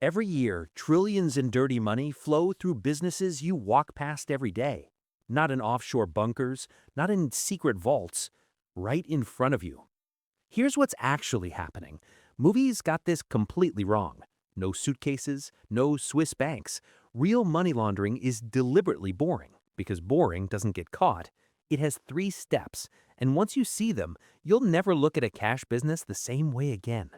Every year, trillions in dirty money flow through businesses you walk past every day. Not in offshore bunkers, not in secret vaults, right in front of you. Here's what's actually happening. Movies got this completely wrong. No suitcases, no Swiss banks. Real money laundering is deliberately boring, because boring doesn't get caught. It has 3 steps, and once you see them, you'll never look at a cash business the same way again.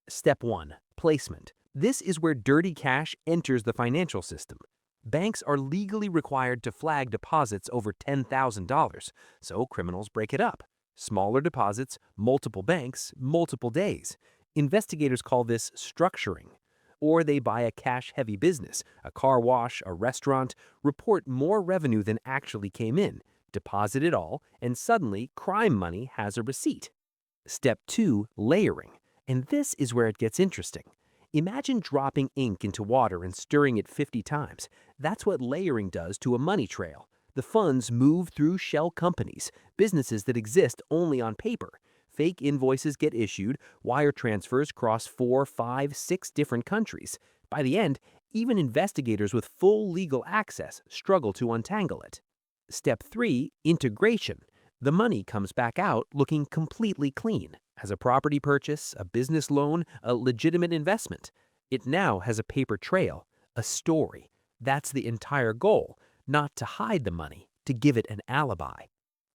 Step 1. Placement. This is where dirty cash enters the financial system. Banks are legally required to flag deposits over $10,000, so criminals break it up. Smaller deposits, multiple banks, multiple days. Investigators call this structuring. Or they buy a cash-heavy business, a car wash, a restaurant, report more revenue than actually came in, deposit it all, and suddenly crime money has a receipt. Step 2. Layering. And this is where it gets interesting. Imagine dropping ink into water and stirring it 50 times. That's what layering does to a money trail. The funds move through shell companies, businesses that exist only on paper. Fake invoices get issued, wire transfers cross 4, 5, 6 different countries. By the end, even investigators with full legal access struggle to untangle it. Step 3. Integration. The money comes back out looking completely clean. As a property purchase, a business loan, a legitimate investment. It now has a paper trail, a story. That's the entire goal, not to hide the money, to give it an alibi.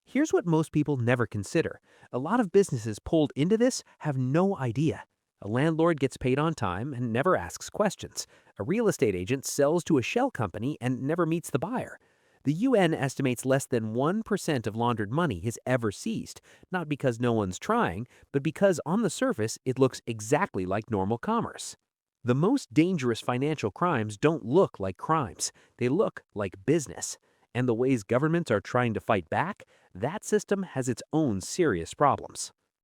Here's what most people never consider. A lot of businesses pulled into this have no idea. A landlord gets paid on time and never asks questions. A real estate agent sells to a shell company and never meets the buyer. The UN estimates less than 1% of laundered money is ever seized, not because no one's trying, but because on the surface it looks exactly like normal commerce. The most dangerous financial crimes don't look like crimes. They look like business. And the ways governments are trying to fight back, that system has its own serious problems.